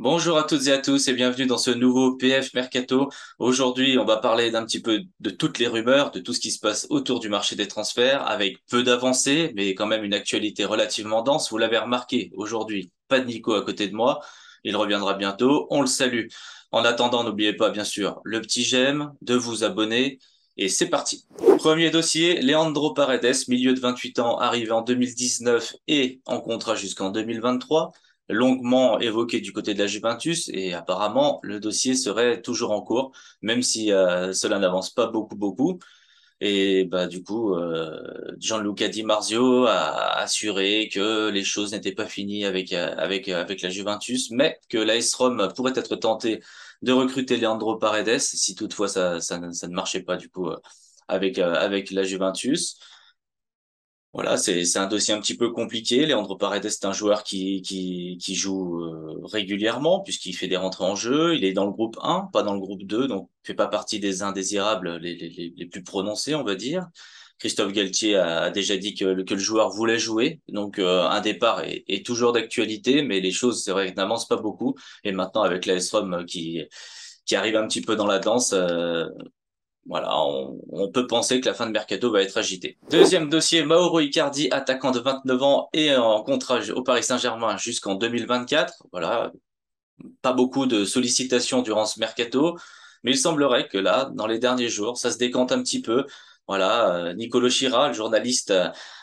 Bonjour à toutes et à tous et bienvenue dans ce nouveau PF Mercato. Aujourd'hui, on va parler d'un petit peu de toutes les rumeurs, de tout ce qui se passe autour du marché des transferts, avec peu d'avancées, mais quand même une actualité relativement dense. Vous l'avez remarqué, aujourd'hui, pas de Nico à côté de moi. Il reviendra bientôt. On le salue. En attendant, n'oubliez pas, bien sûr, le petit j'aime, de vous abonner. Et c'est parti. Premier dossier, Leandro Paredes, milieu de 28 ans, arrivé en 2019 et en contrat jusqu'en 2023, longuement évoqué du côté de la Juventus et apparemment le dossier serait toujours en cours, même si cela n'avance pas beaucoup. Et bah du coup, Gianluca Di Marzio a assuré que les choses n'étaient pas finies avec la Juventus, mais que l'AS Rome pourrait être tenté de recruter Leandro Paredes si toutefois ça ne marchait pas du coup avec la Juventus. Voilà, c'est un dossier un petit peu compliqué. Leandro Paredes est un joueur qui joue régulièrement puisqu'il fait des rentrées en jeu. Il est dans le groupe 1, pas dans le groupe 2, donc fait pas partie des indésirables les plus prononcés, on va dire. Christophe Galtier a déjà dit que le joueur voulait jouer, donc un départ est toujours d'actualité, mais les choses, c'est vrai, n'avancent pas beaucoup. Et maintenant, avec l'AS Rome qui arrive un petit peu dans la danse, voilà, on peut penser que la fin de mercato va être agitée. Deuxième dossier, Mauro Icardi, attaquant de 29 ans et en contrat au Paris Saint-Germain jusqu'en 2024. Voilà, pas beaucoup de sollicitations durant ce mercato, mais il semblerait que là, dans les derniers jours, ça se décante un petit peu. Voilà, Nicolo Schira, le journaliste,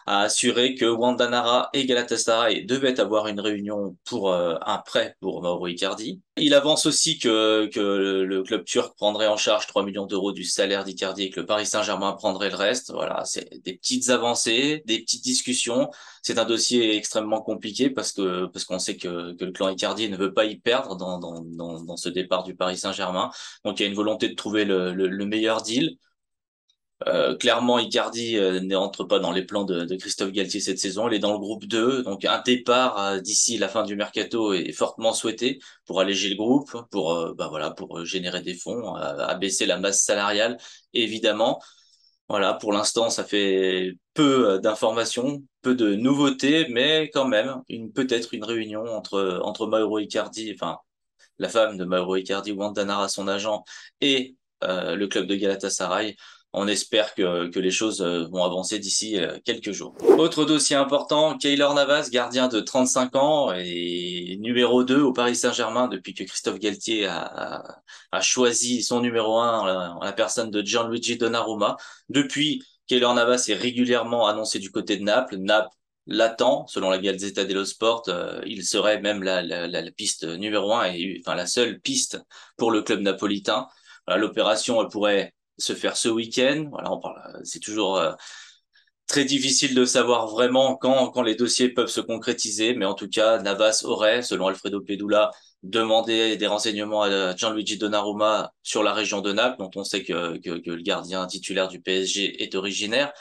a assuré que Wanda Nara et Galatasaray devaient avoir une réunion pour un prêt pour Mauro Icardi. Il avance aussi que le club turc prendrait en charge 3 millions d'euros du salaire d'Icardi et que le Paris Saint-Germain prendrait le reste. Voilà, c'est des petites avancées, des petites discussions. C'est un dossier extrêmement compliqué parce qu'on sait que le clan Icardi ne veut pas y perdre dans ce départ du Paris Saint-Germain. Donc il y a une volonté de trouver le meilleur deal. Clairement, Icardi n'entre pas dans les plans de Christophe Galtier cette saison. Il est dans le groupe 2, donc un départ d'ici la fin du mercato est fortement souhaité pour alléger le groupe, pour bah voilà, pour générer des fonds, abaisser la masse salariale, évidemment. Voilà, pour l'instant, ça fait peu d'informations, peu de nouveautés, mais quand même, peut-être une réunion entre Mauro Icardi, enfin, la femme de Mauro Icardi, Wanda Nara, son agent, et le club de Galatasaray. On espère que les choses vont avancer d'ici quelques jours. Autre dossier important, Keylor Navas, gardien de 35 ans et numéro 2 au Paris Saint-Germain depuis que Christophe Galtier a choisi son numéro 1 en la personne de Gianluigi Donnarumma. Depuis, Keylor Navas est régulièrement annoncé du côté de Naples. Naples l'attend, selon la Gazzetta dello Sport, il serait même la piste numéro 1 et enfin la seule piste pour le club napolitain. Voilà, l'opération elle pourrait se faire ce week-end. Voilà, on parle, c'est toujours très difficile de savoir vraiment quand les dossiers peuvent se concrétiser, mais en tout cas, Navas aurait, selon Alfredo Pedula, demandé des renseignements à Gianluigi Donnarumma sur la région de Naples, dont on sait que le gardien titulaire du PSG est originaire.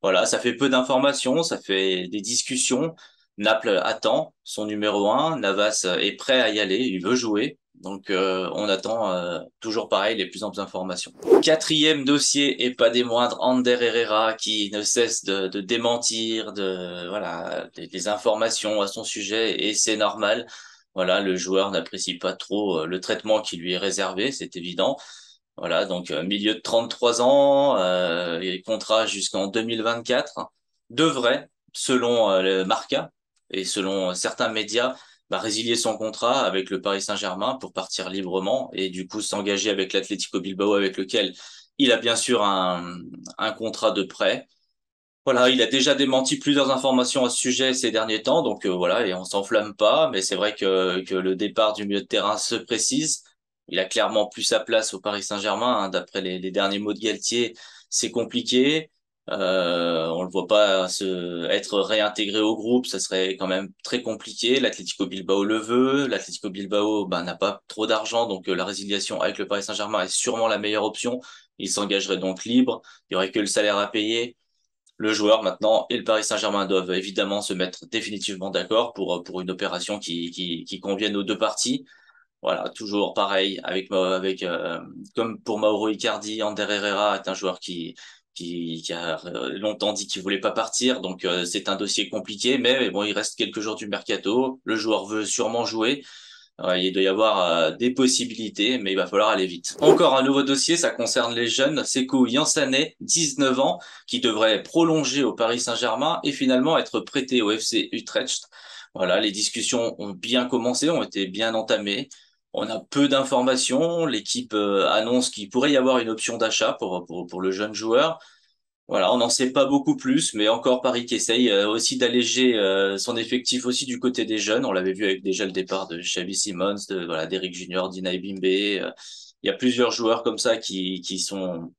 Voilà, ça fait peu d'informations, ça fait des discussions. Naples attend son numéro 1, Navas est prêt à y aller, il veut jouer. Donc on attend toujours pareil les plus amples informations. Quatrième dossier et pas des moindres, Ander Herrera qui ne cesse de démentir voilà des informations à son sujet et c'est normal. Voilà, le joueur n'apprécie pas trop le traitement qui lui est réservé, c'est évident. Voilà, donc milieu de 33 ans, et contrat jusqu'en 2024, devrait, selon le Marca et selon certains médias, bah, résilier son contrat avec le Paris Saint-Germain pour partir librement et du coup s'engager avec l'Atlético Bilbao avec lequel il a bien sûr un contrat de prêt. Voilà, il a déjà démenti plusieurs informations à ce sujet ces derniers temps, donc voilà, et on s'enflamme pas, mais c'est vrai que le départ du milieu de terrain se précise. Il a clairement plus sa place au Paris Saint-Germain, hein, d'après les derniers mots de Galtier, c'est compliqué. On le voit pas être réintégré au groupe, ça serait quand même très compliqué. L'Atlético Bilbao le veut, l'Atlético Bilbao ben, n'a pas trop d'argent, donc la résiliation avec le Paris Saint-Germain est sûrement la meilleure option. Il s'engagerait donc libre, il y aurait que le salaire à payer. Le joueur maintenant et le Paris Saint-Germain doivent évidemment se mettre définitivement d'accord pour une opération qui convienne aux deux parties. Voilà, toujours pareil comme pour Mauro Icardi, Ander Herrera est un joueur qui a longtemps dit qu'il voulait pas partir, donc c'est un dossier compliqué, mais bon, il reste quelques jours du mercato. Le joueur veut sûrement jouer. Ouais, il doit y avoir des possibilités, mais il va falloir aller vite. Encore un nouveau dossier, ça concerne les jeunes. Sekou Yansané, 19 ans, qui devrait prolonger au Paris Saint-Germain et finalement être prêté au FC Utrecht. Voilà, les discussions ont bien commencé, ont été bien entamées. On a peu d'informations. L'équipe annonce qu'il pourrait y avoir une option d'achat pour le jeune joueur. Voilà, on n'en sait pas beaucoup plus, mais encore Paris qui essaye aussi d'alléger son effectif aussi du côté des jeunes. On l'avait vu avec déjà le départ de Xavi Simons, de voilà, d'Eric Junior, d'Inaï Bimbe. Il y a plusieurs joueurs comme ça qui sont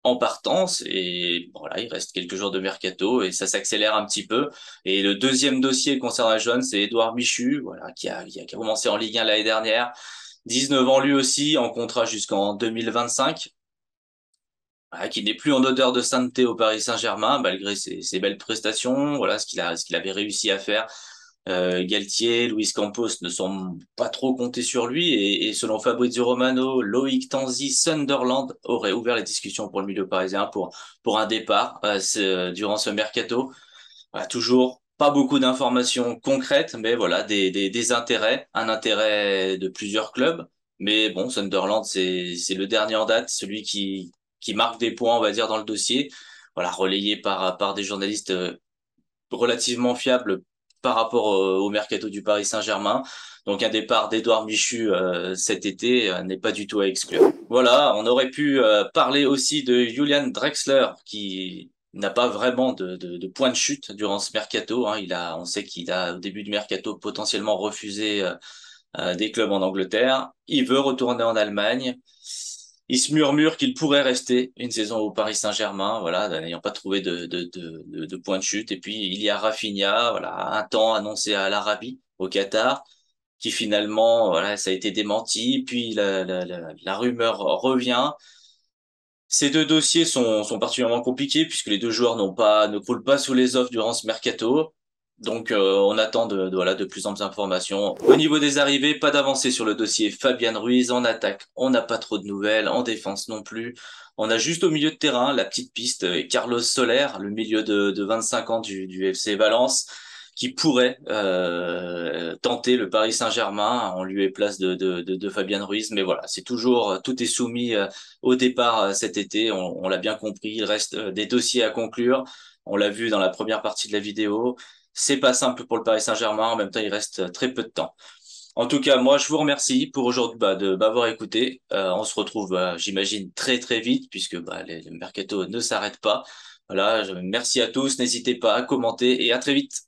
en partance et voilà, il reste quelques jours de mercato et ça s'accélère un petit peu. Et le deuxième dossier concernant les jeunes, c'est Édouard Michu, voilà, qui a commencé en Ligue 1 l'année dernière. 19 ans lui aussi, en contrat jusqu'en 2025. Voilà, qui n'est plus en odeur de sainteté au Paris Saint-Germain, malgré ses belles prestations, voilà ce qu'il avait réussi à faire. Galtier, Luis Campos ne semblent pas trop compter sur lui et selon Fabrizio Romano, Loïc Tanzi, Sunderland aurait ouvert les discussions pour le milieu parisien pour un départ durant ce mercato. Voilà, toujours pas beaucoup d'informations concrètes, mais voilà des intérêts, un intérêt de plusieurs clubs. Mais bon, Sunderland, c'est le dernier en date, celui qui marque des points, on va dire, dans le dossier. Voilà, relayé par des journalistes relativement fiables par rapport au mercato du Paris Saint-Germain. Donc un départ d'Edouard Michu cet été n'est pas du tout à exclure. Voilà, on aurait pu parler aussi de Julian Drexler qui n'a pas vraiment de point de chute durant ce mercato. Hein. On sait qu'il a au début du mercato potentiellement refusé des clubs en Angleterre. Il veut retourner en Allemagne. Il se murmure qu'il pourrait rester une saison au Paris Saint-Germain, voilà, n'ayant pas trouvé de point de chute. Et puis il y a Rafinha, voilà, un temps annoncé à l'Arabie, au Qatar, qui finalement, voilà, ça a été démenti. Puis la rumeur revient. Ces deux dossiers sont particulièrement compliqués puisque les deux joueurs ne croulent pas sous les offres durant ce mercato. Donc on attend voilà, de plus amples informations. Au niveau des arrivées, pas d'avancée sur le dossier Fabian Ruiz en attaque. On n'a pas trop de nouvelles, en défense non plus. On a juste au milieu de terrain la petite piste Carlos Soler, le milieu de 25 ans du FC Valence, qui pourrait tenter le Paris Saint-Germain en lieu et place de Fabian Ruiz. Mais voilà, c'est toujours, tout est soumis au départ cet été. On l'a bien compris, il reste des dossiers à conclure. On l'a vu dans la première partie de la vidéo. C'est pas simple pour le Paris Saint-Germain. En même temps, il reste très peu de temps. En tout cas, moi, je vous remercie pour aujourd'hui de m'avoir écouté. On se retrouve, j'imagine, très très vite puisque le mercato ne s'arrête pas. Voilà, merci à tous. N'hésitez pas à commenter et à très vite.